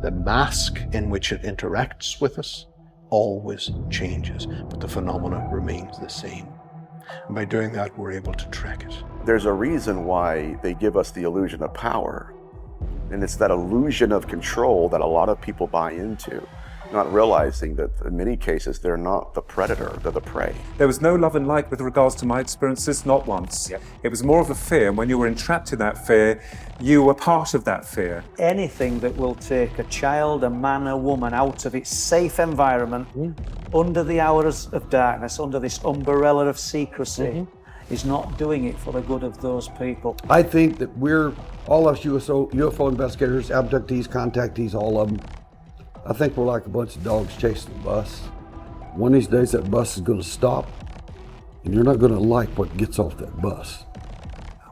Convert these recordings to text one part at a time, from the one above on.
The mask in which it interacts with us always changes, but the phenomena remains the same. And by doing that, we're able to track it. There's a reason why they give us the illusion of power. And it's that illusion of control that a lot of people buy into, not realizing that in many cases they're not the predator, they're the prey. There was no love and light with regards to my experiences, not once. Yep. It was more of a fear, and when you were entrapped in that fear, you were part of that fear. Anything that will take a child, a man, a woman out of its safe environment, under the hours of darkness, under this umbrella of secrecy, is not doing it for the good of those people. I think that we're, all us UFO investigators, abductees, contactees, all of them, I think we're like a bunch of dogs chasing a bus. One of these days that bus is going to stop, and you're not going to like what gets off that bus.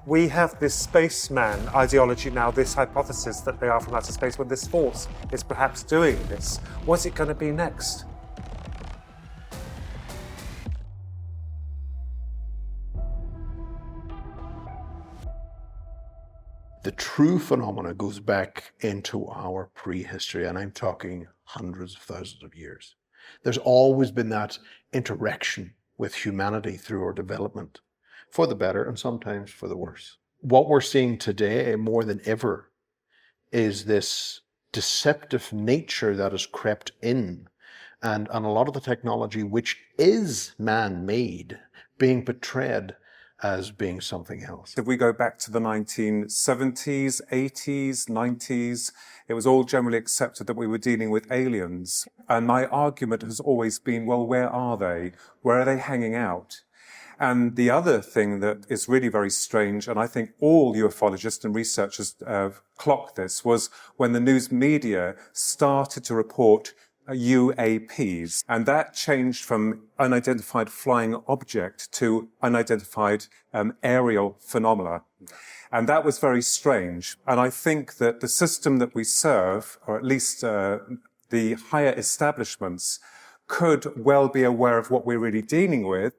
We have this spaceman ideology now, this hypothesis that they are from outer space, when this force is perhaps doing this. What's it going to be next? The true phenomena goes back into our prehistory, and I'm talking hundreds of thousands of years. There's always been that interaction with humanity through our development, for the better and sometimes for the worse. What we're seeing today more than ever is this deceptive nature that has crept in, and a lot of the technology which is man-made being portrayed as being something else. If we go back to the 1970s, 80s, 90s, it was all generally accepted that we were dealing with aliens. And my argument has always been, well, where are they? Where are they hanging out? And the other thing that is really very strange, and I think all ufologists and researchers clocked this, was when the news media started to report UAPs, and that changed from unidentified flying object to unidentified aerial phenomena. And that was very strange. And I think that the system that we serve, or at least the higher establishments, could well be aware of what we're really dealing with.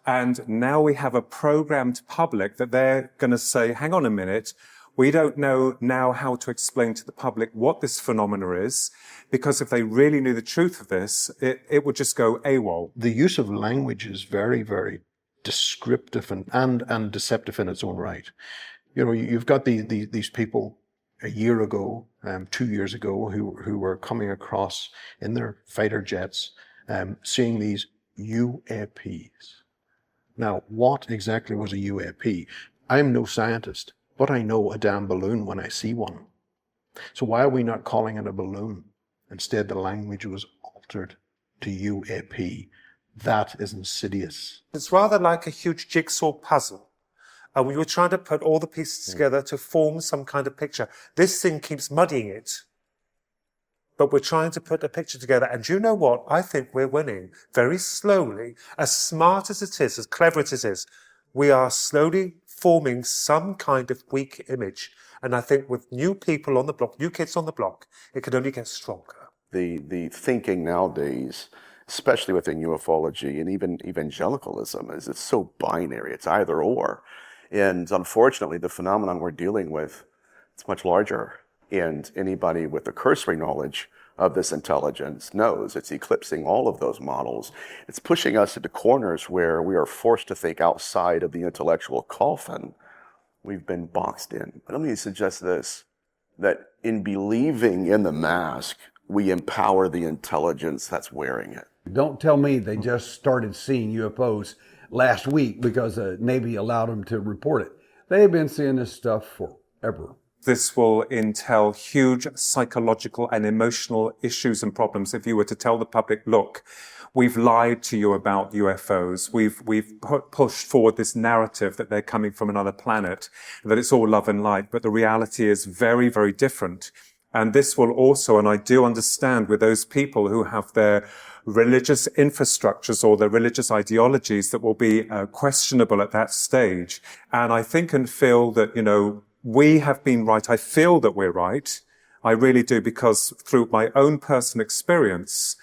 And now we have a programmed public that they're going to say, hang on a minute, we don't know now how to explain to the public what this phenomena is, because if they really knew the truth of this, it would just go AWOL. The use of language is very, very descriptive and deceptive in its own right. You know, you've got these people a year ago, 2 years ago, who were coming across in their fighter jets, seeing these UAPs. Now, what exactly was a UAP? I'm no scientist, but I know a damn balloon when I see one. So why are we not calling it a balloon? Instead, the language was altered to UAP. That is insidious. It's rather like a huge jigsaw puzzle. And we were trying to put all the pieces together to form some kind of picture. This thing keeps muddying it. But we're trying to put a picture together. And you know what? I think we're winning very slowly. As smart as it is, as clever as it is, we are slowly forming some kind of weak image. And I think with new people on the block, new kids on the block, it can only get stronger. The thinking nowadays, especially within ufology and even evangelicalism, is it's so binary. It's either or. And unfortunately, the phenomenon we're dealing with, it's much larger. And anybody with a cursory knowledge of this intelligence knows it's eclipsing all of those models. It's pushing us into corners where we are forced to think outside of the intellectual coffin we've been boxed in. But let me suggest this, that in believing in the mask, we empower the intelligence that's wearing it. Don't tell me they just started seeing UFOs last week because the Navy allowed them to report it. They've been seeing this stuff forever. This will entail huge psychological and emotional issues and problems if you were to tell the public, look, we've lied to you about UFOs. We've pushed forward this narrative that they're coming from another planet, that it's all love and light. But the reality is very, very different. And this will also, and I do understand with those people who have their religious infrastructures or their religious ideologies that will be questionable at that stage. And I think and feel that, you know, we have been right. I feel that we're right. I really do, because through my own personal experience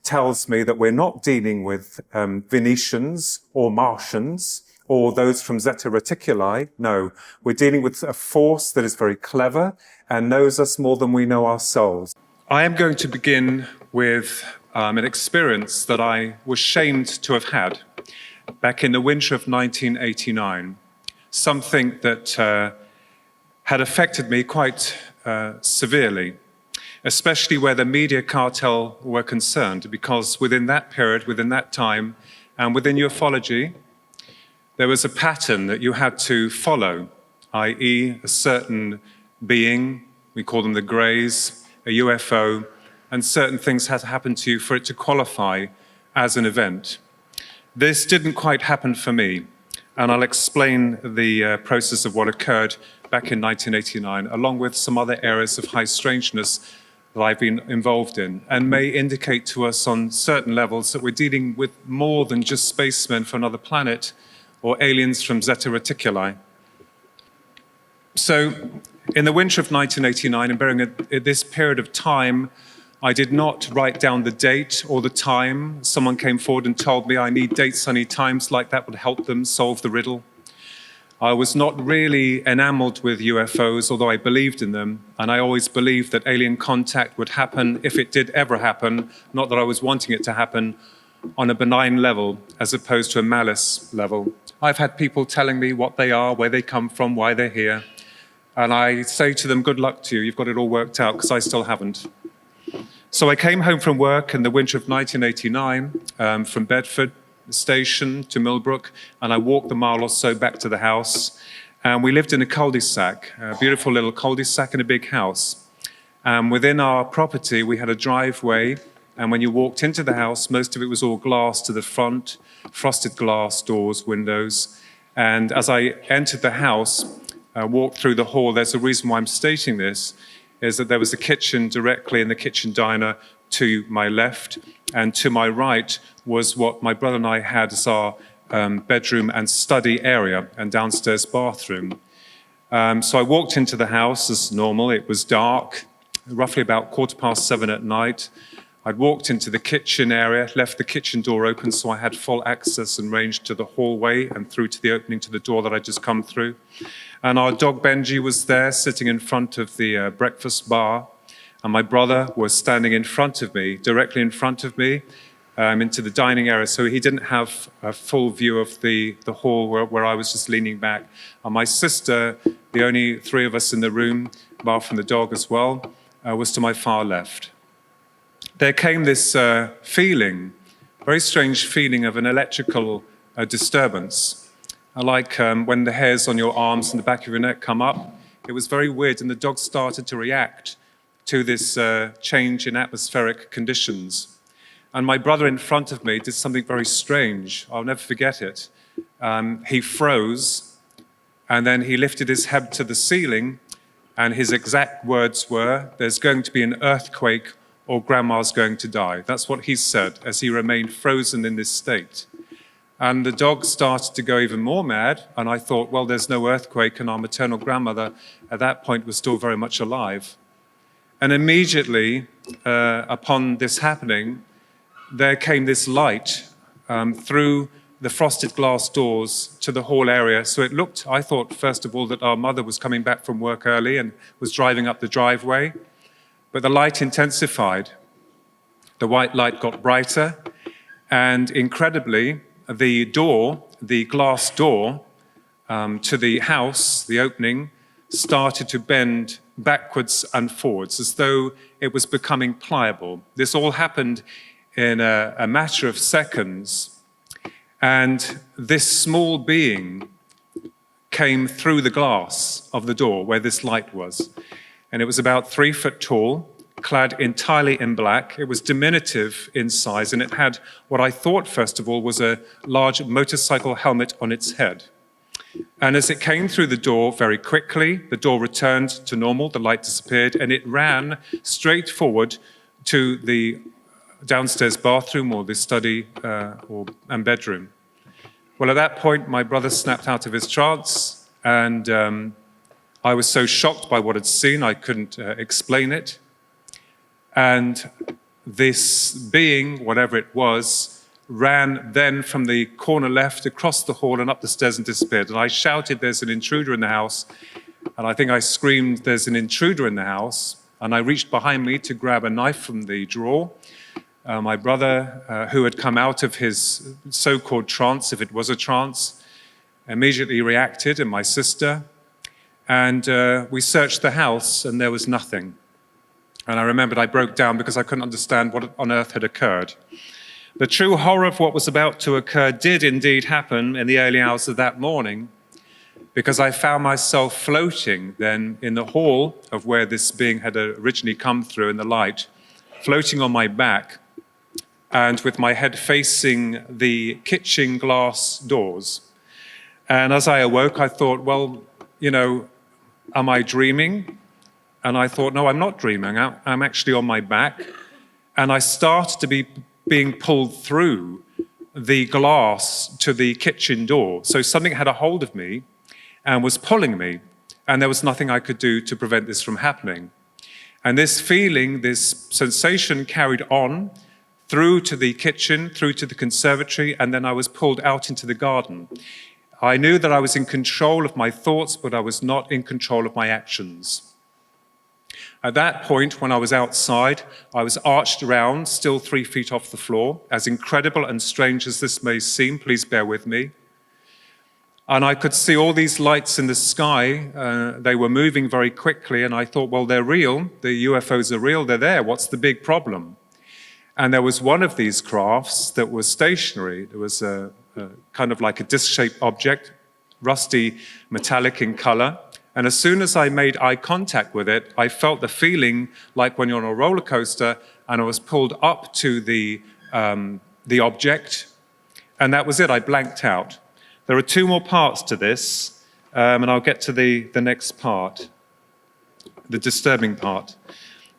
tells me that we're not dealing with Venetians or Martians or those from Zeta Reticuli. No, we're dealing with a force that is very clever and knows us more than we know ourselves. I am going to begin with an experience that I was shamed to have had back in the winter of 1989. Something that had affected me quite severely, especially where the media cartel were concerned, because within that period, within that time, and within ufology, there was a pattern that you had to follow, i.e. a certain being, we call them the Greys, a UFO, and certain things had to happen to you for it to qualify as an event. This didn't quite happen for me, and I'll explain the process of what occurred back in 1989, along with some other areas of high strangeness that I've been involved in, and may indicate to us on certain levels that we're dealing with more than just spacemen from another planet or aliens from Zeta Reticuli. So, in the winter of 1989, and bearing this period of time, I did not write down the date or the time. Someone came forward and told me I need dates, I need times, like that would help them solve the riddle. I was not really enamored with UFOs, although I believed in them, and I always believed that alien contact would happen if it did ever happen, not that I was wanting it to happen, on a benign level as opposed to a malice level. I've had people telling me what they are, where they come from, why they're here, and I say to them, good luck to you, you've got it all worked out, because I still haven't. So I came home from work in the winter of 1989, from Bedford Station to Millbrook, and I walked the mile or so back to the house. And we lived in a cul-de-sac, a beautiful little cul-de-sac in a big house. Within our property, we had a driveway, and when you walked into the house, most of it was all glass to the front, frosted glass, doors, windows. And as I entered the house, walked through the hall, there's a reason why I'm stating this, is that there was a kitchen directly in the kitchen diner to my left, and to my right was what my brother and I had as our bedroom and study area and downstairs bathroom. So I walked into the house as normal. It was dark, roughly about 7:15 at night. I'd walked into the kitchen area, left the kitchen door open, so I had full access and range to the hallway and through to the opening to the door that I'd just come through. And our dog Benji was there, sitting in front of the breakfast bar, and my brother was standing in front of me, directly in front of me, into the dining area, so he didn't have a full view of the hall where I was just leaning back. And my sister, the only three of us in the room, apart from the dog as well, was to my far left. There came this feeling, very strange feeling of an electrical disturbance. Like when the hairs on your arms and the back of your neck come up. It was very weird, and the dog started to react to this change in atmospheric conditions. And my brother in front of me did something very strange. I'll never forget it. He froze, and then he lifted his head to the ceiling, and his exact words were, "There's going to be an earthquake or grandma's going to die." That's what he said as he remained frozen in this state. And the dog started to go even more mad, and I thought, well, there's no earthquake, and our maternal grandmother at that point was still very much alive. And immediately, upon this happening, there came this light through the frosted glass doors to the hall area. So it looked, I thought, first of all, that our mother was coming back from work early and was driving up the driveway. But the light intensified. The white light got brighter, and incredibly, the door, the glass door to the house, the opening, started to bend backwards and forwards as though it was becoming pliable. This all happened in a matter of seconds, and this small being came through the glass of the door where this light was. And it was about 3 foot tall, clad entirely in black. It was diminutive in size, and it had what I thought, first of all, was a large motorcycle helmet on its head. And as it came through the door very quickly, the door returned to normal, the light disappeared, and it ran straight forward to the downstairs bathroom or the study and bedroom. Well, at that point, my brother snapped out of his trance, and I was so shocked by what I'd seen, I couldn't explain it. And this being, whatever it was, ran then from the corner left across the hall and up the stairs and disappeared. And I shouted, "There's an intruder in the house." And I think I screamed, "There's an intruder in the house." and I reached behind me to grab a knife from the drawer. My brother, who had come out of his so-called trance, if it was a trance, immediately reacted, and my sister. And we searched the house, and there was nothing. And I remembered I broke down because I couldn't understand what on earth had occurred. The true horror of what was about to occur did indeed happen in the early hours of that morning, because I found myself floating then in the hall of where this being had originally come through in the light, floating on my back, and with my head facing the kitchen glass doors. And as I awoke, I thought, well, you know, am I dreaming? And I thought, no, I'm not dreaming. I'm actually on my back. And I started to be being pulled through the glass to the kitchen door. So something had a hold of me and was pulling me. And there was nothing I could do to prevent this from happening. And this feeling, this sensation carried on through to the kitchen, through to the conservatory, and then I was pulled out into the garden. I knew that I was in control of my thoughts, but I was not in control of my actions. At that point, when I was outside, I was arched around, still 3 feet off the floor. As incredible and strange as this may seem, please bear with me. And I could see all these lights in the sky. They were moving very quickly, and I thought, well, they're real. The UFOs are real. They're there. What's the big problem? And there was one of these crafts that was stationary. There was a kind of like a disc-shaped object, rusty metallic in color. And as soon as I made eye contact with it, I felt the feeling like when you're on a roller coaster, and I was pulled up to the object, and that was it. I blanked out. There are 2 more parts to this, and I'll get to the next part, the disturbing part.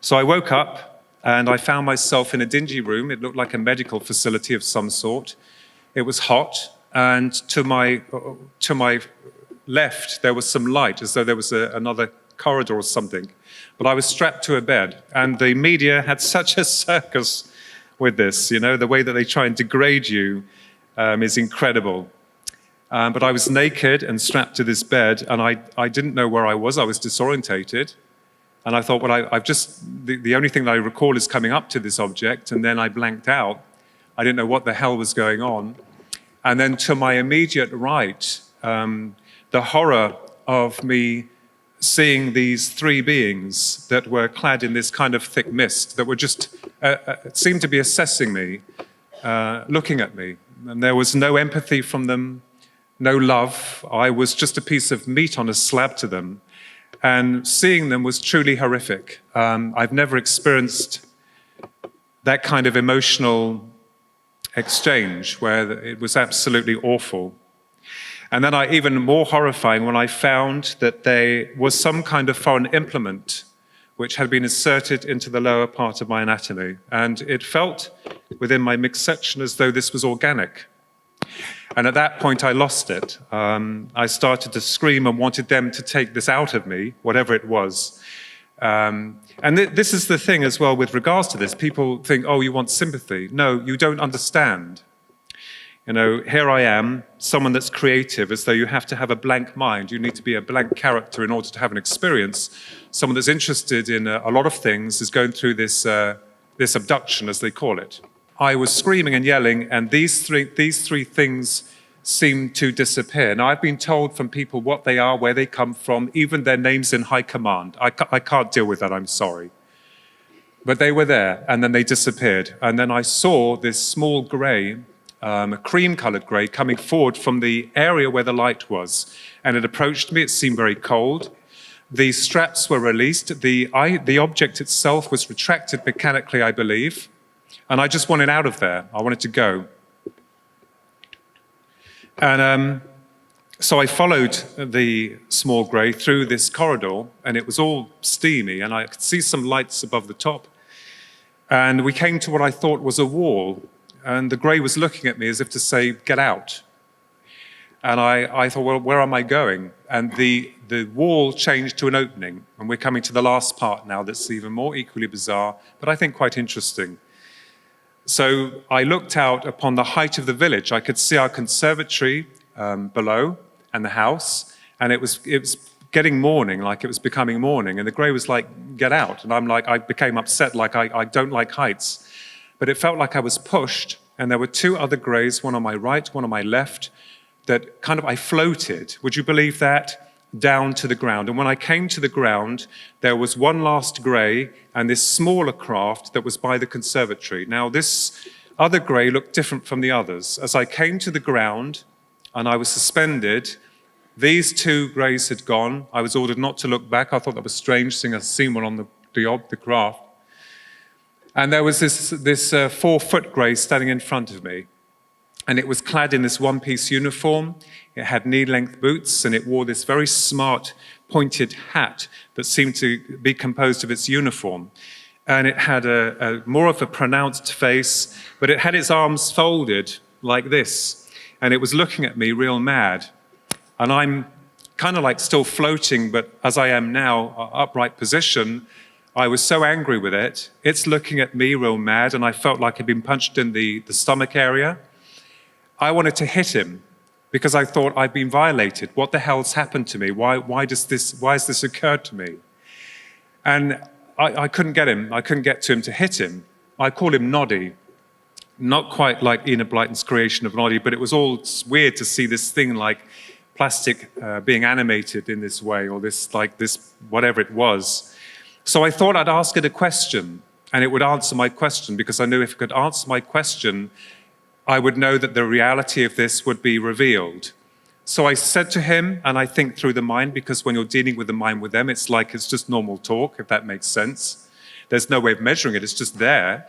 So I woke up, and I found myself in a dingy room. It looked like a medical facility of some sort. It was hot, and to my left, there was some light, as though there was another corridor or something. But I was strapped to a bed, and the media had such a circus with this. You know, the way that they try and degrade you is incredible. But I was naked and strapped to this bed, and I didn't know where I was. I was disorientated. And I thought, well, the only thing that I recall is coming up to this object, and then I blanked out. I didn't know what the hell was going on. And then to my immediate right, the horror of me seeing these 3 beings that were clad in this kind of thick mist, that were just, seemed to be assessing me, looking at me. And there was no empathy from them, no love. I was just a piece of meat on a slab to them. And seeing them was truly horrific. I've never experienced that kind of emotional exchange where it was absolutely awful. And then even more horrifying when I found that there was some kind of foreign implement which had been inserted into the lower part of my anatomy. And it felt within my mixed section as though this was organic. And at that point, I lost it. I started to scream and wanted them to take this out of me, whatever it was. And this is the thing as well with regards to this. People think, oh, you want sympathy. No, you don't understand. You know, here I am, someone that's creative, as though you have to have a blank mind. You need to be a blank character in order to have an experience. Someone that's interested in a lot of things is going through this abduction, as they call it. I was screaming and yelling, and these three things seemed to disappear. Now, I've been told from people what they are, where they come from, even their names in high command. I can't deal with that, I'm sorry. But they were there, and then they disappeared. And then I saw this small grey, a cream-colored grey, coming forward from the area where the light was. And it approached me. It seemed very cold. The straps were released. The object itself was retracted mechanically, I believe. And I just wanted out of there. I wanted to go. And so I followed the small grey through this corridor, and it was all steamy, and I could see some lights above the top. And we came to what I thought was a wall, and the grey was looking at me as if to say, get out. And I thought, well, where am I going? And the wall changed to an opening, and we're coming to the last part now that's even more equally bizarre, but I think quite interesting. So I looked out upon the height of the village. I could see our conservatory below and the house, and it was getting morning, like it was becoming morning, and the grey was like, get out. And I'm like, I became upset, like I don't like heights. But it felt like I was pushed, and there were two other greys, one on my right, one on my left, that kind of I floated, would you believe that, down to the ground. And when I came to the ground, there was one last grey and this smaller craft that was by the conservatory. Now, this other grey looked different from the others. As I came to the ground and I was suspended, these two greys had gone. I was ordered not to look back. I thought that was strange, seeing I'd seen one on the craft. And there was this 4-foot grey standing in front of me. And it was clad in this one-piece uniform. It had knee-length boots, and it wore this very smart, pointed hat that seemed to be composed of its uniform. And it had a more of a pronounced face, but it had its arms folded like this. And it was looking at me real mad. And I'm kind of like still floating, but as I am now, upright position, I was so angry with it. It's looking at me real mad, and I felt like I'd been punched in the stomach area. I wanted to hit him because I thought I'd been violated. What the hell's happened to me? Why has this occurred to me? And I couldn't get him. I couldn't get to him to hit him. I call him Noddy. Not quite like Enid Blyton's creation of Noddy, but it was all weird to see this thing like plastic being animated in this way, or this whatever it was. So I thought I'd ask it a question, and it would answer my question, because I knew if it could answer my question, I would know that the reality of this would be revealed. So I said to him, and I think through the mind, because when you're dealing with the mind with them, it's like it's just normal talk, if that makes sense. There's no way of measuring it, it's just there.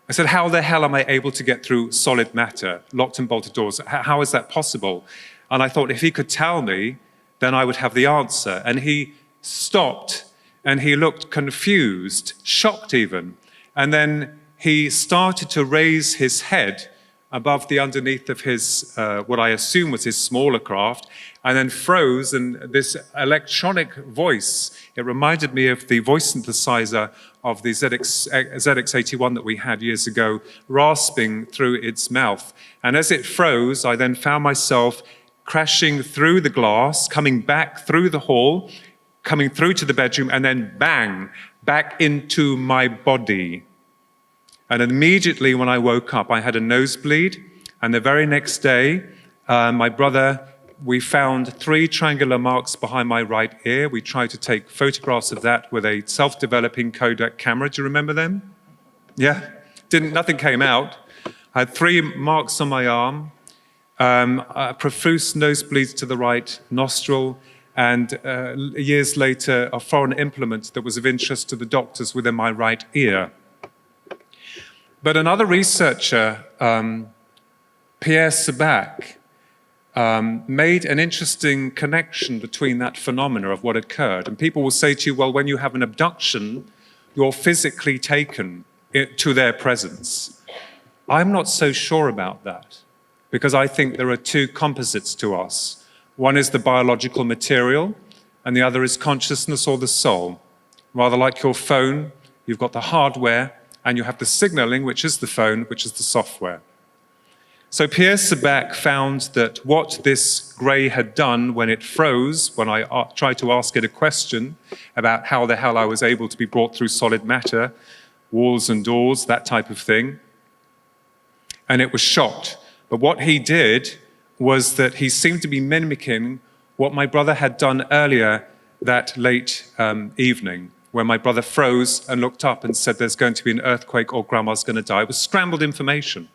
I said, how the hell am I able to get through solid matter, locked and bolted doors? How is that possible? And I thought if he could tell me, then I would have the answer. And he stopped, and he looked confused, shocked even. And then he started to raise his head above the underneath of his, what I assume was his smaller craft, and then froze, and this electronic voice, it reminded me of the voice synthesizer of the ZX81 that we had years ago, rasping through its mouth. And as it froze, I then found myself crashing through the glass, coming back through the hall, coming through to the bedroom, and then bang, back into my body. And immediately when I woke up, I had a nosebleed. And the very next day, my brother, we found 3 triangular marks behind my right ear. We tried to take photographs of that with a self-developing Kodak camera. Do you remember them? Yeah? Nothing came out. I had 3 marks on my arm, profuse nosebleeds to the right nostril, and years later, a foreign implement that was of interest to the doctors within my right ear. But another researcher, Pierre Sebac, made an interesting connection between that phenomena of what occurred. And people will say to you, well, when you have an abduction, you're physically taken to their presence. I'm not so sure about that, because I think there are 2 composites to us. One is the biological material, and the other is consciousness or the soul. Rather like your phone, you've got the hardware, and you have the signaling, which is the phone, which is the software. So Pierre Sebac found that what this grey had done when it froze, when I tried to ask it a question about how the hell I was able to be brought through solid matter, walls and doors, that type of thing, and it was shocked. But what he did was that he seemed to be mimicking what my brother had done earlier that late evening, where my brother froze and looked up and said, there's going to be an earthquake or grandma's going to die. It was scrambled information.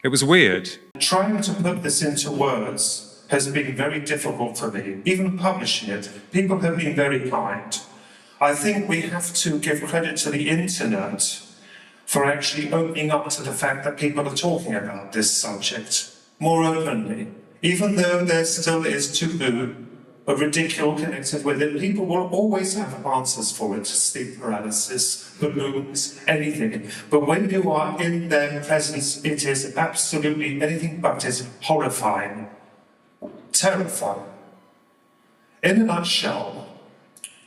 It was weird. Trying to put this into words has been very difficult for me. Even publishing it, people have been very kind. I think we have to give credit to the internet for actually opening up to the fact that people are talking about this subject more openly. Even though there still is taboo, a ridicule connected with it, people will always have answers for it: sleep paralysis, balloons, anything. But when you are in their presence, it is absolutely anything but as horrifying, terrifying. In a nutshell,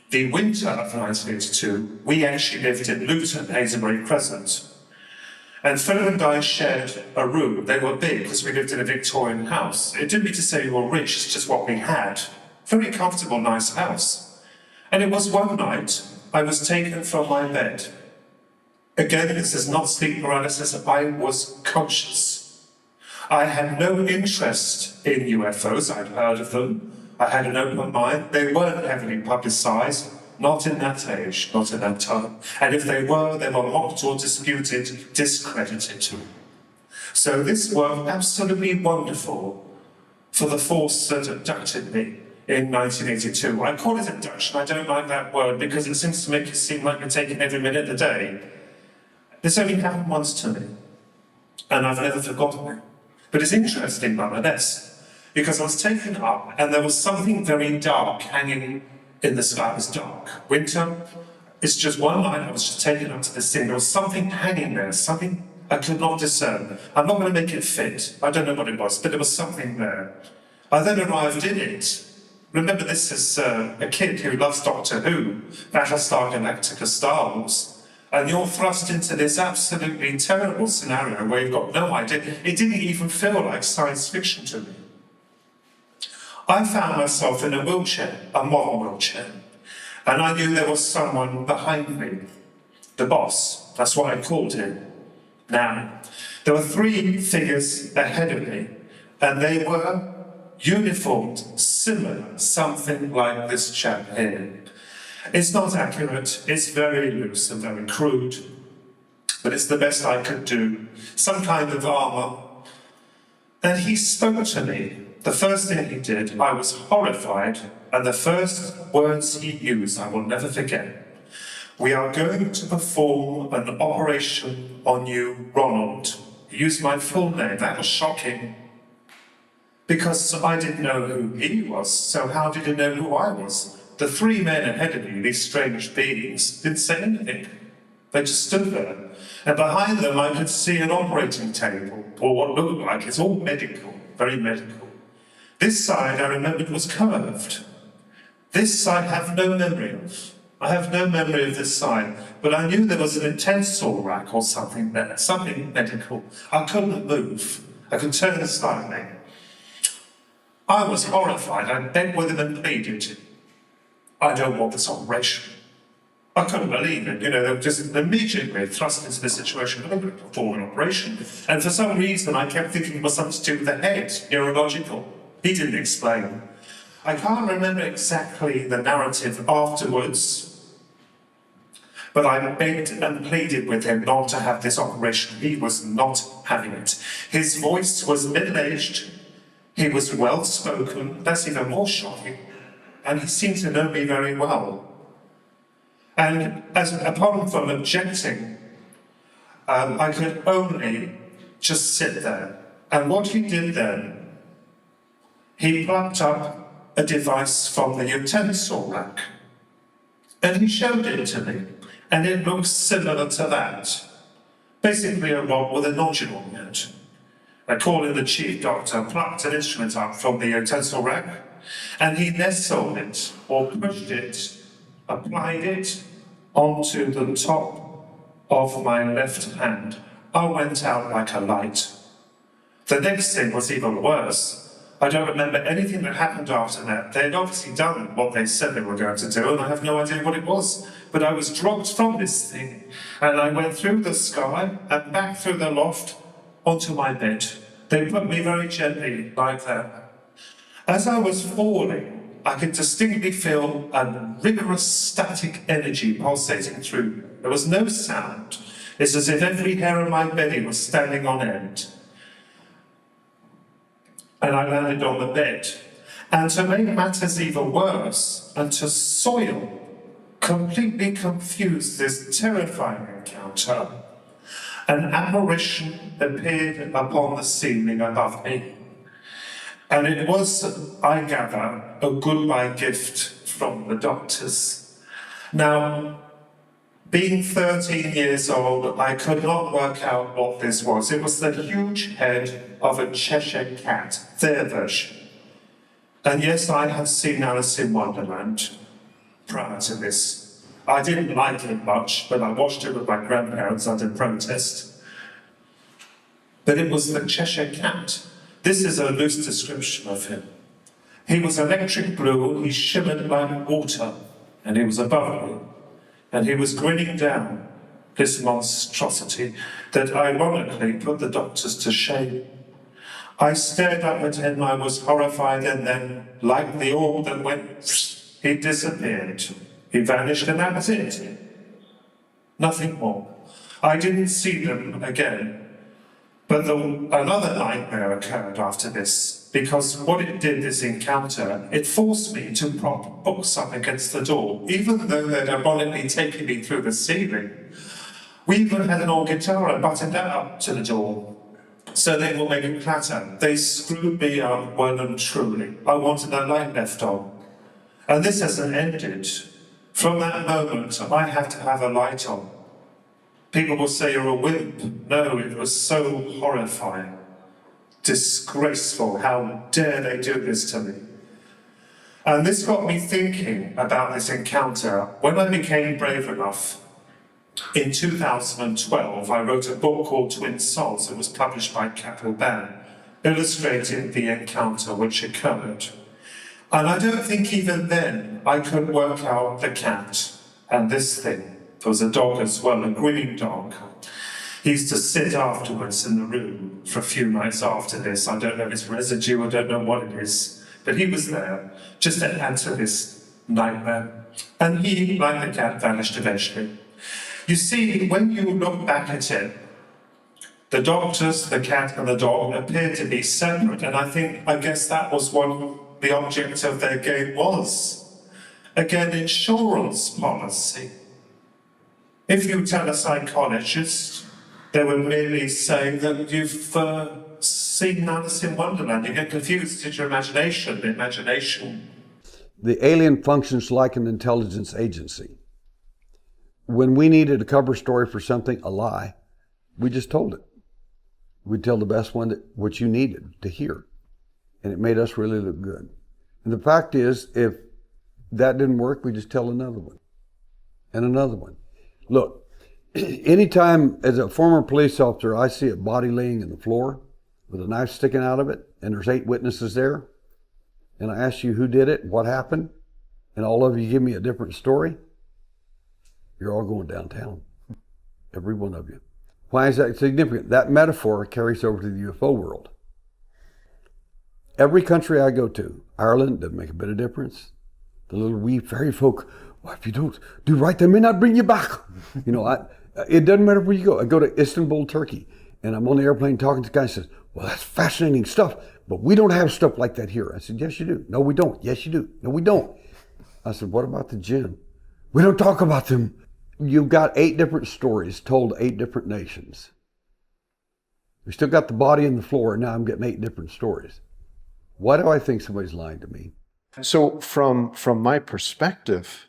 the winter of 1982, we actually lived in Luton, Hazelbury Crescent. And Philip and I shared a room. They were big because we lived in a Victorian house. It didn't mean to say we were rich, it's just what we had very comfortable, nice house. And it was one night I was taken from my bed. Again, this is not sleep paralysis, I was conscious. I had no interest in UFOs, I'd heard of them. I had an open mind. They weren't heavily publicised, not in that age, not in that time. And if they were mocked or disputed, discredited. So this was absolutely wonderful for the force that abducted me in 1982. I call it abduction, I don't like that word because it seems to make it seem like you're taking every minute of the day. This only happened once to me, and I've never forgotten it. But it's interesting nonetheless, because I was taken up and there was something very dark hanging in the sky. It was dark. Winter, it's just one night I was just taken up to this thing. There was something hanging there, something I could not discern. I'm not going to make it fit. I don't know what it was, but there was something there. I then arrived in it. Remember, this is a kid who loves Doctor Who, Battlestar Galactica, Star Wars. And you're thrust into this absolutely terrible scenario where you've got no idea. It didn't even feel like science fiction to me. I found myself in a wheelchair, a modern wheelchair, and I knew there was someone behind me, the boss. That's what I called him. Now, there were three figures ahead of me, and they were uniformed, similar, something like this chap here. It's not accurate, it's very loose and very crude, but it's the best I could do. Some kind of armour. And he spoke to me. The first thing he did, I was horrified, and the first words he used I will never forget. We are going to perform an operation on you, Ronald. He used my full name. That was shocking. Because I didn't know who he was, so how did he know who I was? The three men ahead of me, these strange beings, didn't say anything. They just stood there. And behind them I could see an operating table, or what looked like, it's all medical, very medical. This side, I remembered, was curved. This side I have no memory of. I have no memory of this side, but I knew there was an utensil rack or something there, something medical. I couldn't move. I could turn slightly. I was horrified. I bent with him and pleaded. I don't want this operation. I couldn't believe it. You know, they were just immediately thrust into this situation. I'm going to perform an operation. And for some reason, I kept thinking it was something to do with the head, neurological. He didn't explain. I can't remember exactly the narrative afterwards, but I begged and pleaded with him not to have this operation. He was not having it. His voice was middle-aged. He was well-spoken. That's even more shocking. And he seemed to know me very well. And apart from objecting, I could only just sit there. And what he did then, he plucked up a device from the utensil rack. And he showed it to me. And it looks similar to that. Basically a rod with a nodule in it. I called in the chief doctor, plucked an instrument up from the utensil rack, and he nestled it, or pushed it, applied it onto the top of my left hand. I went out like a light. The next thing was even worse. I don't remember anything that happened after that. They had obviously done what they said they were going to do, and I have no idea what it was. But I was dropped from this thing, and I went through the sky and back through the loft onto my bed. They put me very gently like that. As I was falling, I could distinctly feel a rigorous static energy pulsating through me. There was no sound. It's as if every hair on my belly was standing on end. And I landed on the bed. And to make matters even worse, and to soil, completely confuse this terrifying encounter, an apparition appeared upon the ceiling above me. And it was, I gather, a goodbye gift from the doctors. Now, being 13 years old, I could not work out what this was. It was the huge head of a Cheshire cat, their version. And yes, I had seen Alice in Wonderland prior to this. I didn't like it much, but I watched it with my grandparents under protest. But it was the Cheshire cat. This is a loose description of him. He was electric blue, he shimmered like water, and he was above me, and he was grinning down, this monstrosity that ironically put the doctors to shame. I stared up at him, I was horrified, and then, like the orb that went, he disappeared. He vanished, and that was it. Nothing more. I didn't see them again. But another nightmare occurred after this, because what it did, this encounter, it forced me to prop books up against the door, even though they'd ironically taken me through the ceiling. We even had an old guitar and buttoned that up to the door, so they will make a clatter. They screwed me up well and truly. I wanted that light left on. And this hasn't ended. From that moment, I have to have a light on. People will say you're a wimp. No, it was so horrifying. Disgraceful. How dare they do this to me? And this got me thinking about this encounter. When I became brave enough, in 2012, I wrote a book called Twin Souls. It was published by Capital Ban, illustrating the encounter which occurred. And I don't think even then I could work out the cat and this thing. There was a dog as well, a grinning dog. He used to sit afterwards in the room for a few nights after this. I don't know if it's residue, I don't know what it is. But he was there, just to add to this nightmare. And he, like the cat, vanished eventually. You see, when you look back at it, the doctors, the cat and the dog appear to be separate. And I guess that was what the object of their game was. Again, insurance policy. If you tell a psychologist, they would merely say that you've seen Alice in Wonderland. You get confused. It's your imagination, the imagination. The alien functions like an intelligence agency. When we needed a cover story for something, a lie, we just told it. We'd tell the best one what you needed to hear. And it made us really look good. And the fact is, if that didn't work, we just tell another one and another one. Look, anytime as a former police officer, I see a body laying in the floor with a knife sticking out of it, and there's 8 witnesses there, and I ask you who did it, what happened, and all of you give me a different story, you're all going downtown. Every one of you. Why is that significant? That metaphor carries over to the UFO world. Every country I go to, Ireland, doesn't make a bit of difference. The little wee fairy folk, well, if you don't do right, they may not bring you back. You know, it doesn't matter where you go. I go to Istanbul, Turkey, and I'm on the airplane talking to the guy and says, well, that's fascinating stuff, but we don't have stuff like that here. I said, yes, you do. No, we don't. Yes, you do. No, we don't. I said, what about the jinn? We don't talk about them. You've got 8 different stories told 8 different nations. We still got the body in the floor, and now I'm getting 8 different stories. Why do I think somebody's lying to me? So from my perspective,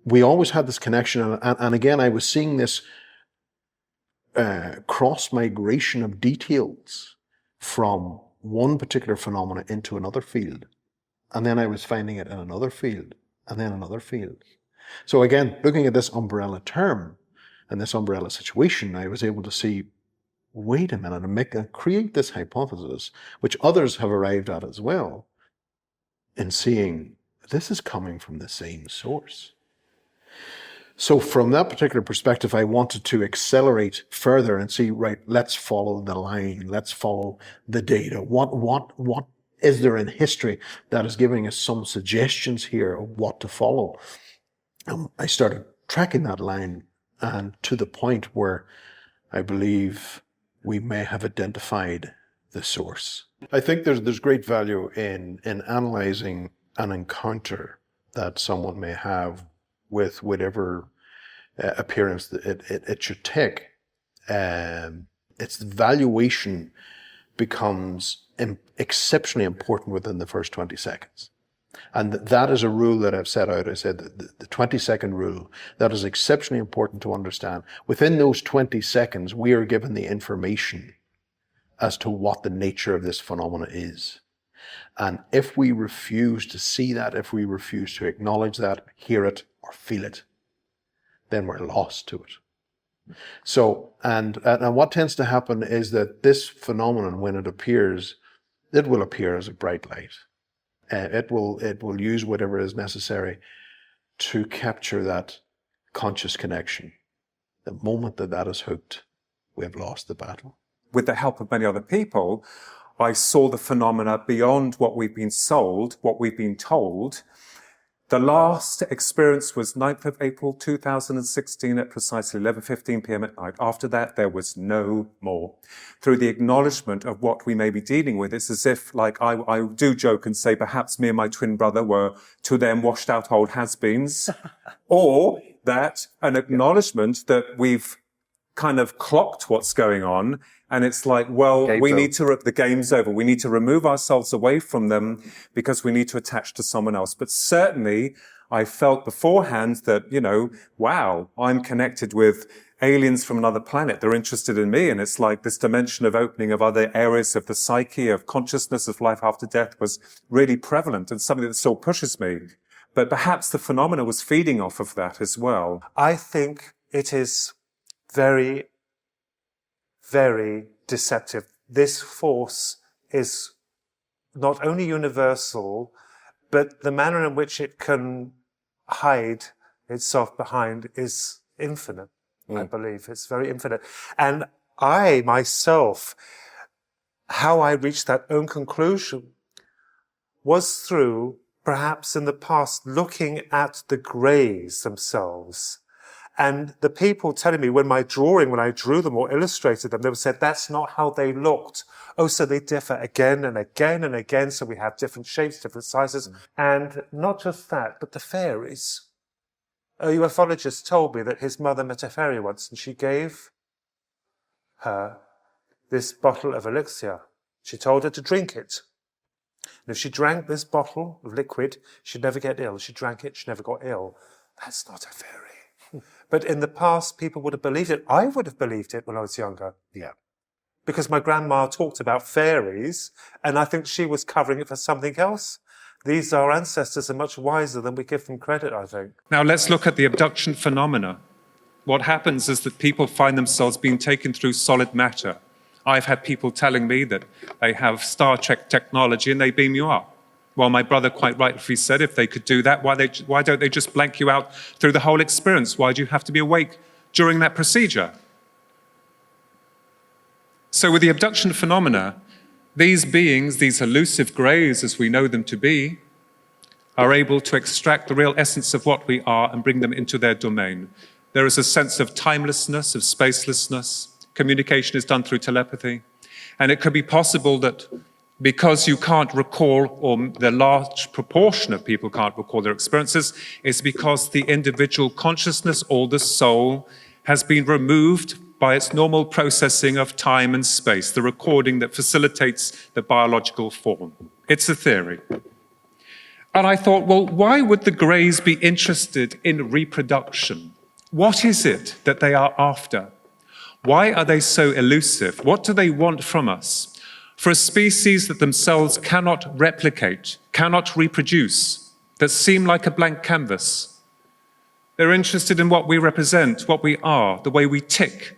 we always had this connection, and again, I was seeing this cross-migration of details from one particular phenomena into another field. And then I was finding it in another field, and then another field. So again, looking at this umbrella term and this umbrella situation, I was able to see, wait a minute, and create this hypothesis, which others have arrived at as well, in seeing this is coming from the same source. So from that particular perspective, I wanted to accelerate further and see, right, let's follow the line, let's follow the data. What is there in history that is giving us some suggestions here of what to follow? I started tracking that line, and to the point where I believe we may have identified the source. I think there's great value in analyzing an encounter that someone may have with whatever appearance that it should take. Its valuation becomes exceptionally important within the first 20 seconds. And that is a rule that I've set out. I said the 20-second rule, that is exceptionally important to understand. Within those 20 seconds, we are given the information as to what the nature of this phenomena is. And if we refuse to see that, if we refuse to acknowledge that, hear it, or feel it, then we're lost to it. So, and what tends to happen is that this phenomenon, when it appears, it will appear as a bright light. It will use whatever is necessary to capture that conscious connection. The moment that that is hooked, we have lost the battle. With the help of many other people, I saw the phenomena beyond what we've been sold, what we've been told. The last experience was 9th of April 2016 at precisely 11:15 p.m. at night. After that, there was no more. Through the acknowledgement of what we may be dealing with, it's as if, like I do joke and say, perhaps me and my twin brother were to them washed out old has-beens, or that an acknowledgement that we've kind of clocked what's going on, and it's like, well, the game's over. We need to remove ourselves away from them because we need to attach to someone else. But certainly, I felt beforehand that, wow, I'm connected with aliens from another planet. They're interested in me. And it's like this dimension of opening of other areas of the psyche, of consciousness, of life after death was really prevalent and something that still pushes me. But perhaps the phenomena was feeding off of that as well. I think it is very, very deceptive. This force is not only universal, but the manner in which it can hide itself behind is infinite, I believe. It's very infinite. And I, myself, how I reached that own conclusion was through, perhaps in the past, looking at the greys themselves. And the people telling me when I drew them or illustrated them, they would say, that's not how they looked. Oh, so they differ again and again and again. So we have different shapes, different sizes. And not just that, but the fairies. A ufologist told me that his mother met a fairy once and she gave her this bottle of elixir. She told her to drink it. And if she drank this bottle of liquid, she'd never get ill. She drank it, she never got ill. That's not a fairy. But in the past, people would have believed it. I would have believed it when I was younger. Yeah. Because my grandma talked about fairies, and I think she was covering it for something else. These, our ancestors, are much wiser than we give them credit, I think. Now let's look at the abduction phenomena. What happens is that people find themselves being taken through solid matter. I've had people telling me that they have Star Trek technology and they beam you up. Well, my brother quite rightly said, if they could do that, why don't they just blank you out through the whole experience? Why do you have to be awake during that procedure? So with the abduction phenomena, these beings, these elusive greys as we know them to be, are able to extract the real essence of what we are and bring them into their domain. There is a sense of timelessness, of spacelessness. Communication is done through telepathy. And it could be possible that because you can't recall, or the large proportion of people can't recall their experiences, is because the individual consciousness or the soul has been removed by its normal processing of time and space, the recording that facilitates the biological form. It's a theory. And I thought, well, why would the greys be interested in reproduction? What is it that they are after? Why are they so elusive? What do they want from us? For a species that themselves cannot replicate, cannot reproduce, that seem like a blank canvas. They're interested in what we represent, what we are, the way we tick,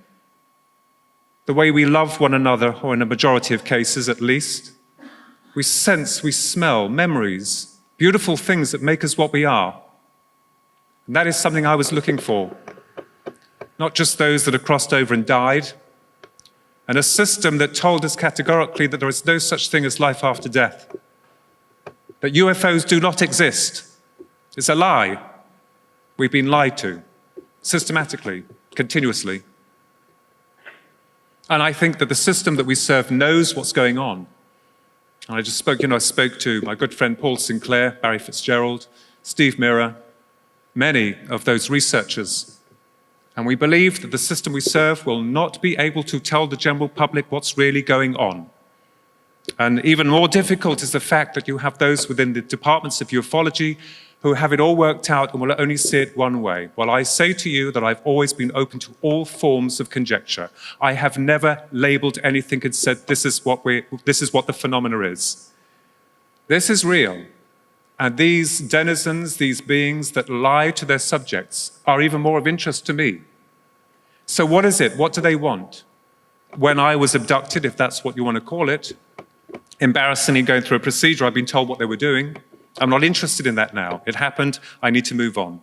the way we love one another, or in a majority of cases at least. We sense, we smell, memories, beautiful things that make us what we are. And that is something I was looking for. Not just those that have crossed over and died, and a system that told us categorically that there is no such thing as life after death, that UFOs do not exist. It's a lie. We've been lied to, systematically, continuously. And I think that the system that we serve knows what's going on. And I spoke to my good friend Paul Sinclair, Barry Fitzgerald, Steve Mira, many of those researchers. And we believe that the system we serve will not be able to tell the general public what's really going on. And even more difficult is the fact that you have those within the departments of ufology who have it all worked out and will only see it one way. Well, I say to you that I've always been open to all forms of conjecture. I have never labeled anything and said, this is what the phenomena is. This is real. And these denizens, these beings that lie to their subjects, are even more of interest to me. So what is it? What do they want? When I was abducted, if that's what you want to call it, embarrassingly going through a procedure. I've been told what they were doing. I'm not interested in that now. It happened. I need to move on.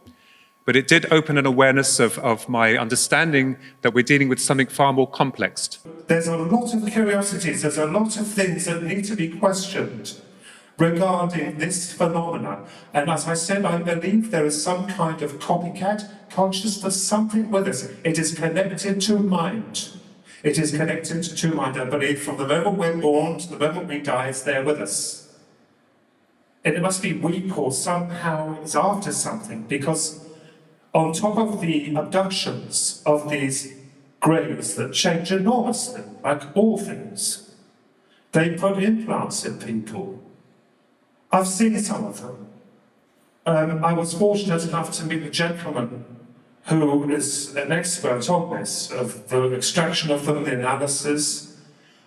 But it did open an awareness of my understanding that we're dealing with something far more complex. There's a lot of curiosities, there's a lot of things that need to be questioned regarding this phenomena. And as I said, I believe there is some kind of copycat consciousness, something with us. It is connected to mind. It is connected to mind. I believe from the moment we're born to the moment we die, it's there with us. And it must be weak or somehow it's after something, because on top of the abductions of these graves that change enormously, like all things, they put implants in people. I've seen some of them. I was fortunate enough to meet a gentleman who is an expert on this, of the extraction of them, the analysis.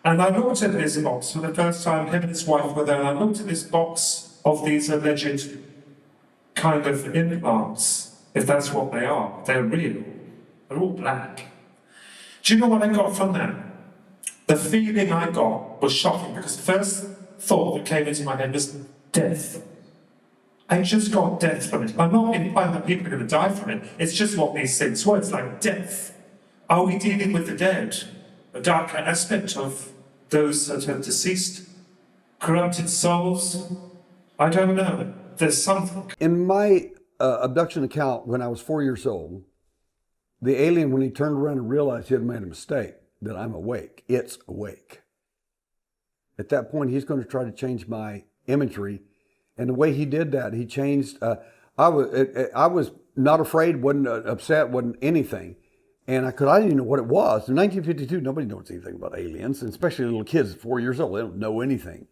And I looked at his box for the first time, him and his wife were there, and I looked at this box of these alleged kind of implants. If that's what they are, they're real. They're all black. Do you know what I got from that? The feeling I got was shocking, because the first thought that came into my head was death. I just got death from it. I'm not implying that people are going to die from it. It's just what these things were. It's like death. Are we dealing with the dead? A darker aspect of those that have deceased? Corrupted souls? I don't know. There's something. In my abduction account, when I was 4 years old, the alien, when he turned around and realized he had made a mistake, that I'm awake, it's awake. At that point, he's going to try to change my imagery. And the way he did that, he changed. I was not afraid, wasn't upset, wasn't anything. And I didn't even know what it was. In 1952, nobody knows anything about aliens, and especially little kids at 4 years old. They don't know anything.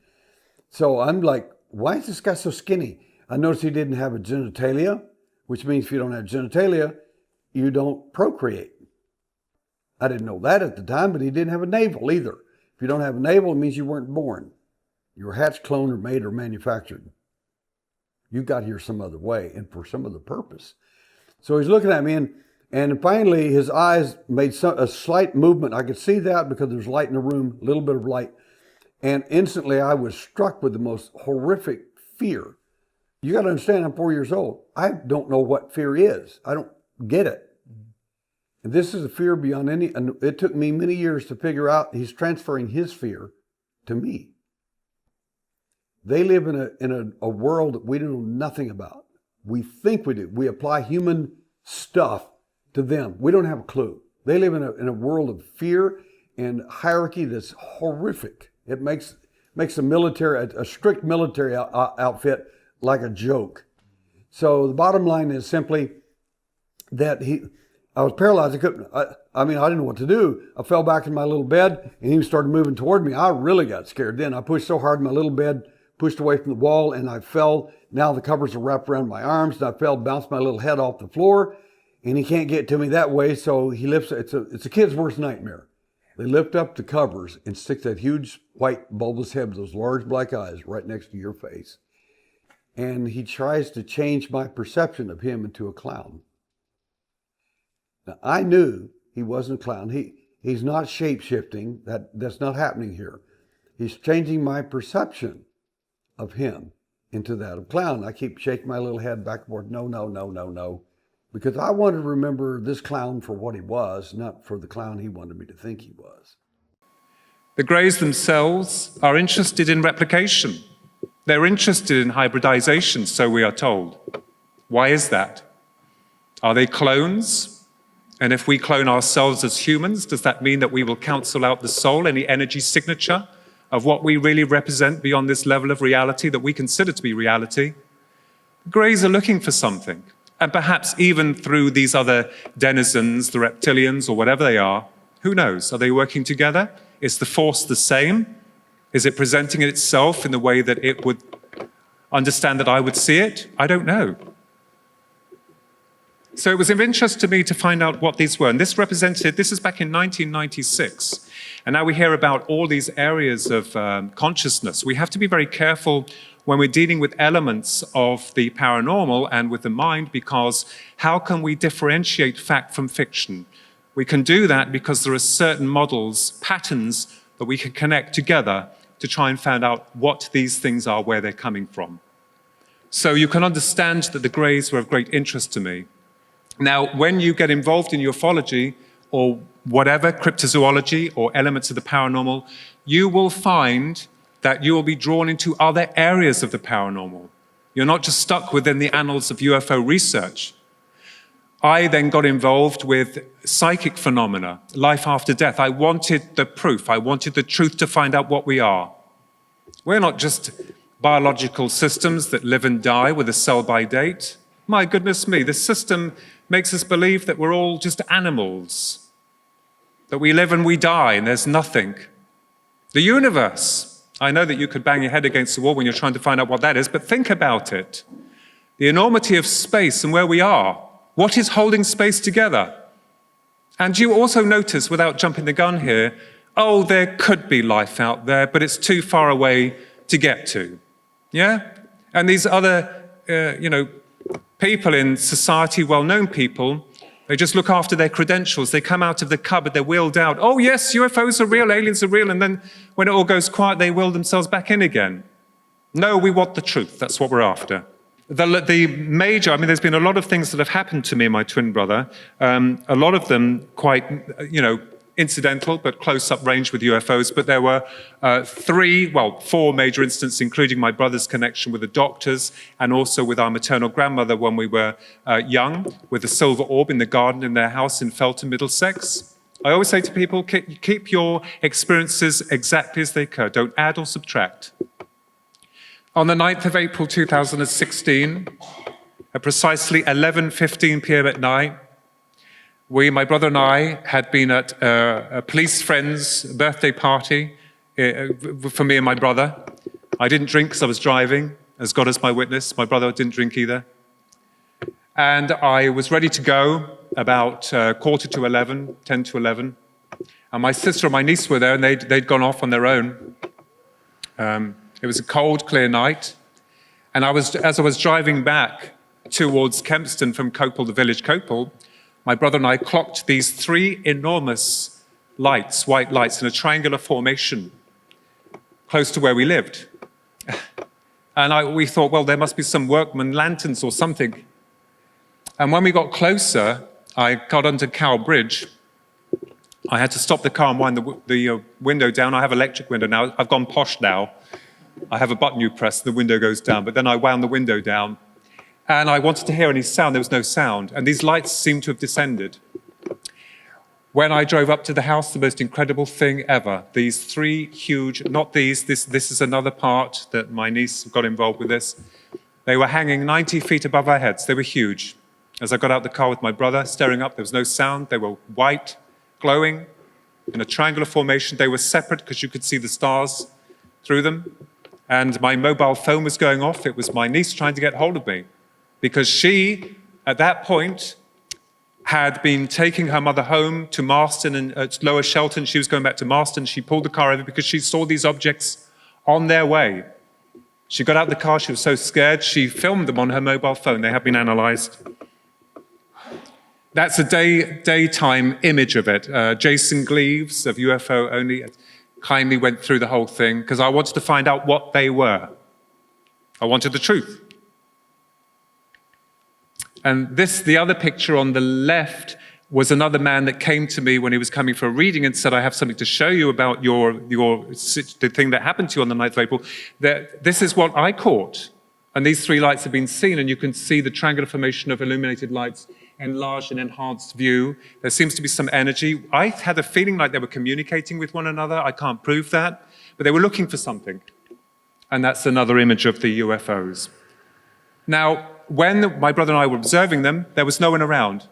So I'm like, why is this guy so skinny? I noticed he didn't have a genitalia, which means if you don't have genitalia, you don't procreate. I didn't know that at the time, but he didn't have a navel either. If you don't have a navel, it means you weren't born. You were hatched, cloned, or made, or manufactured. You got here some other way and for some other purpose. So he's looking at me, and finally his eyes made a slight movement. I could see that because there was light in the room, a little bit of light. And instantly I was struck with the most horrific fear. You got to understand, I'm 4 years old. I don't know what fear is. I don't get it. And this is a fear beyond any, and it took me many years to figure out he's transferring his fear to me. They live in a world that we know nothing about. We think we do. We apply human stuff to them. We don't have a clue. They live in a world of fear and hierarchy that's horrific. It makes a military, a strict military outfit like a joke. So the bottom line is simply that I was paralyzed. I didn't know what to do. I fell back in my little bed and he started moving toward me. I really got scared then. I pushed so hard in my little bed, pushed away from the wall, and I fell. Now the covers are wrapped around my arms, and I fell, bounced my little head off the floor, and he can't get to me that way, so he lifts, it's a kid's worst nightmare. They lift up the covers and stick that huge white bulbous head with those large black eyes right next to your face. And he tries to change my perception of him into a clown. Now, I knew he wasn't a clown. He's not shape-shifting. That's not happening here. He's changing my perception of him into that of clown. I keep shaking my little head back and forth. No. Because I wanted to remember this clown for what he was, not for the clown he wanted me to think he was. The Greys themselves are interested in replication. They're interested in hybridization, so we are told. Why is that? Are they clones? And if we clone ourselves as humans, does that mean that we will cancel out the soul, any energy signature of what we really represent beyond this level of reality that we consider to be reality? The Greys are looking for something. And perhaps even through these other denizens, the reptilians or whatever they are, who knows? Are they working together? Is the force the same? Is it presenting itself in the way that it would understand that I would see it? I don't know. So it was of interest to me to find out what these were. And this is back in 1996. And now we hear about all these areas of consciousness. We have to be very careful when we're dealing with elements of the paranormal and with the mind, because how can we differentiate fact from fiction? We can do that because there are certain models, patterns that we can connect together to try and find out what these things are, where they're coming from. So you can understand that the greys were of great interest to me. Now, when you get involved in ufology or whatever, cryptozoology or elements of the paranormal, you will find that you will be drawn into other areas of the paranormal. You're not just stuck within the annals of UFO research. I then got involved with psychic phenomena, life after death. I wanted the proof. I wanted the truth to find out what we are. We're not just biological systems that live and die with a sell-by date. My goodness me, this system makes us believe that we're all just animals, that we live and we die and there's nothing. The universe. I know that you could bang your head against the wall when you're trying to find out what that is, but think about it. The enormity of space and where we are. What is holding space together? And you also notice, without jumping the gun here, oh, there could be life out there, but it's too far away to get to. Yeah? And these other, people in society, well-known people, they just look after their credentials. They come out of the cupboard, they're wheeled out. Oh, yes, UFOs are real, aliens are real. And then when it all goes quiet, they wheel themselves back in again. No, we want the truth. That's what we're after. The major, there's been a lot of things that have happened to me and my twin brother. A lot of them quite, incidental, but close-up range with UFOs. But there were 4 major incidents, including my brother's connection with the doctors and also with our maternal grandmother when we were young, with a silver orb in the garden in their house in Felton, Middlesex. I always say to people, keep your experiences exactly as they occur. Don't add or subtract. On the 9th of April 2016, at precisely 11:15 p.m. at night, my brother and I had been at a police friend's birthday party for me and my brother. I didn't drink because I was driving, as God is my witness. My brother didn't drink either. And I was ready to go about 10:45, 10 to 11. And my sister and my niece were there, and they'd gone off on their own. It was a cold, clear night. And as I was driving back towards Kempston from Copel, the village Copel, my brother and I clocked these 3 enormous lights, white lights, in a triangular formation close to where we lived. And we thought, well, there must be some workman lanterns or something. And when we got closer, I got onto Cow Bridge. I had to stop the car and wind the window down. I have an electric window now. I've gone posh now. I have a button you press, the window goes down. But then I wound the window down. And I wanted to hear any sound. There was no sound. And these lights seemed to have descended. When I drove up to the house, the most incredible thing ever. These 3 huge, not these, this is another part that my niece got involved with this. They were hanging 90 feet above our heads. They were huge. As I got out the car with my brother, staring up, there was no sound. They were white, glowing, in a triangular formation. They were separate because you could see the stars through them. And my mobile phone was going off. It was my niece trying to get hold of me, because she, at that point, had been taking her mother home to Marston and at Lower Shelton. She was going back to Marston. She pulled the car over because she saw these objects on their way. She got out the car. She was so scared. She filmed them on her mobile phone. They have been analyzed. That's a daytime image of it. Jason Gleaves of UFO Only kindly went through the whole thing because I wanted to find out what they were. I wanted the truth. And the other picture on the left was another man that came to me when he was coming for a reading and said, I have something to show you about the thing that happened to you on the 9th of April. This is what I caught. And these 3 lights have been seen, and you can see the triangular formation of illuminated lights, enlarged and enhanced view. There seems to be some energy. I had a feeling like they were communicating with one another. I can't prove that, but they were looking for something. And that's another image of the UFOs. Now, when my brother and I were observing them, there was no one around.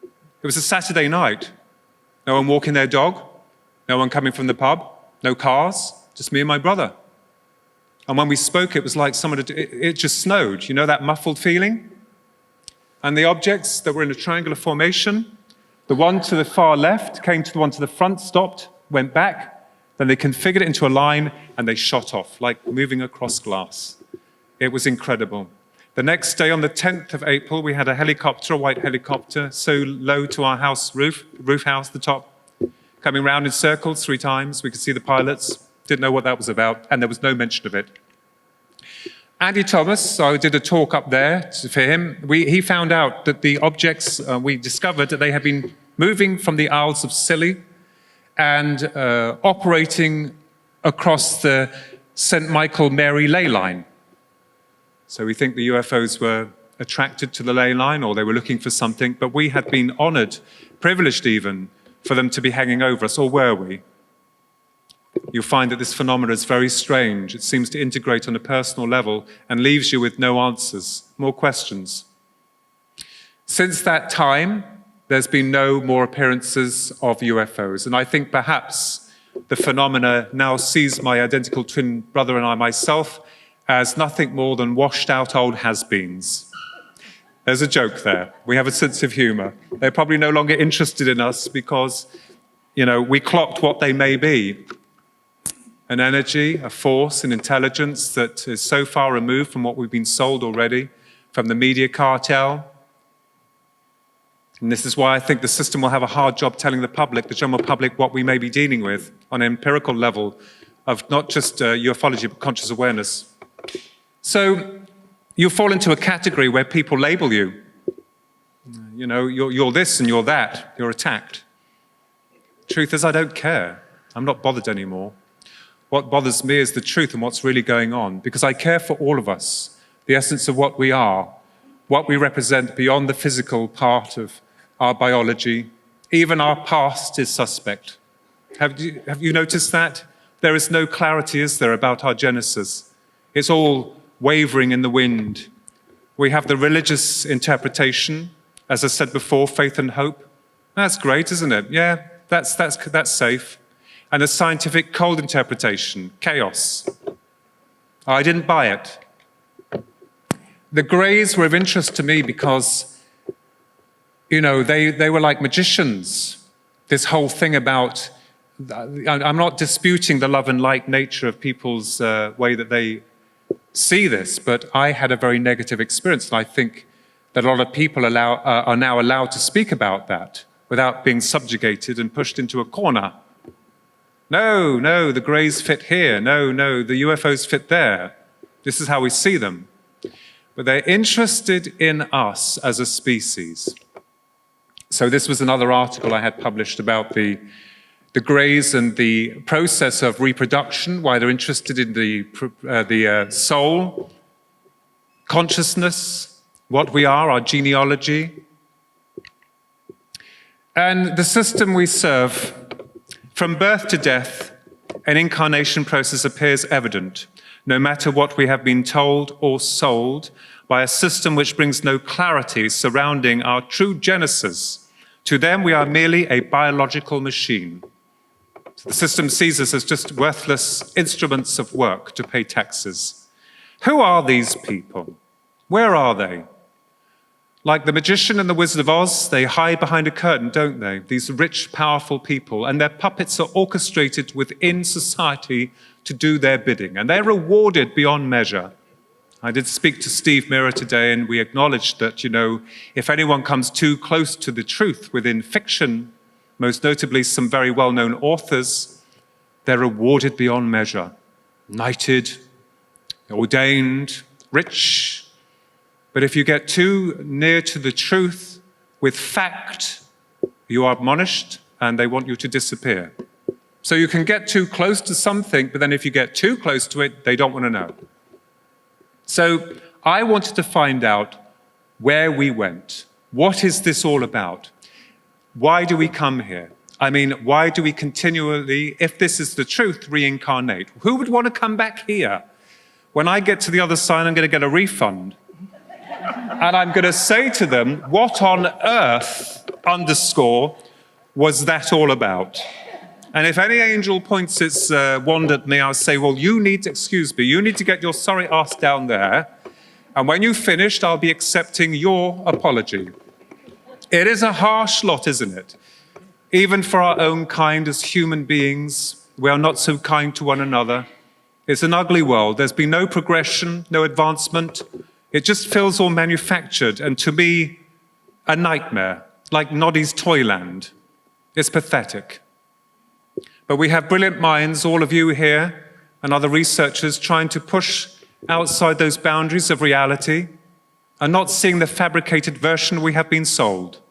It was a Saturday night. No one walking their dog, no one coming from the pub, no cars, just me and my brother. And when we spoke, it was like it just snowed. You know that muffled feeling? And the objects that were in a triangular formation, the one to the far left came to the one to the front, stopped, went back, then they configured it into a line, and they shot off, like moving across glass. It was incredible. The next day, on the 10th of April, we had a helicopter, a white helicopter, so low to our house roof house, the top, coming round in circles 3 times. We could see the pilots Didn't know what that was about, and there was no mention of it. Andy Thomas, I did a talk up there for him. He found out that the objects, we discovered that they had been moving from the Isles of Scilly and operating across the St. Michael Mary ley line. So we think the UFOs were attracted to the ley line, or they were looking for something, but we had been honored, privileged even, for them to be hanging over us, or were we? You'll find that this phenomenon is very strange. It seems to integrate on a personal level and leaves you with no answers, more questions. Since that time, there's been no more appearances of UFOs, and I think perhaps the phenomena now sees my identical twin brother and I myself as nothing more than washed out old has-beens. There's a joke there. We have a sense of humor. They're probably no longer interested in us because, we clocked what they may be. An energy, a force, an intelligence that is so far removed from what we've been sold already, from the media cartel. And this is why I think the system will have a hard job telling the general public, what we may be dealing with on an empirical level of not just ufology, but conscious awareness. So you fall into a category where people label you. You're this and you're that. You're attacked. Truth is, I don't care. I'm not bothered anymore. What bothers me is the truth and what's really going on, because I care for all of us, the essence of what we are, what we represent beyond the physical part of our biology. Even our past is suspect. Have you noticed that? There is no clarity, is there, about our genesis? It's all wavering in the wind. We have the religious interpretation, as I said before, faith and hope. That's great, isn't it? Yeah, that's safe. And the scientific cold interpretation, chaos. I didn't buy it. The Greys were of interest to me because, they were like magicians. This whole thing about, I'm not disputing the love and light nature of people's way that they see this, but I had a very negative experience, and I think that a lot of people are now allowed to speak about that without being subjugated and pushed into a corner. No, the Greys fit here. No, the UFOs fit there. This is how we see them. But they're interested in us as a species. So this was another article I had published about the Greys and the process of reproduction, why they're interested in the soul, consciousness, what we are, our genealogy. And the system we serve, from birth to death, an incarnation process appears evident, no matter what we have been told or sold, by a system which brings no clarity surrounding our true genesis. To them, we are merely a biological machine. The system sees us as just worthless instruments of work to pay taxes. Who are these people? Where are they? Like the magician and the Wizard of Oz, they hide behind a curtain, don't they? These rich, powerful people, and their puppets are orchestrated within society to do their bidding, and they're rewarded beyond measure. I did speak to Steve Miller today, and we acknowledged that, if anyone comes too close to the truth within fiction, most notably some very well-known authors, they're rewarded beyond measure. Knighted, ordained, rich. But if you get too near to the truth with fact, you are admonished and they want you to disappear. So you can get too close to something, but then if you get too close to it, they don't want to know. So I wanted to find out where we went. What is this all about? Why do we come here? Why do we continually, if this is the truth, reincarnate? Who would want to come back here? When I get to the other side, I'm going to get a refund. And I'm going to say to them, what on earth, was that all about? And if any angel points its wand at me, I'll say, well, you need to get your sorry ass down there. And when you've finished, I'll be accepting your apology. It is a harsh lot, isn't it? Even for our own kind as human beings, we are not so kind to one another. It's an ugly world. There's been no progression, no advancement. It just feels all manufactured, and to me, a nightmare, like Noddy's Toyland. It's pathetic. But we have brilliant minds, all of you here, and other researchers trying to push outside those boundaries of reality and not seeing the fabricated version we have been sold.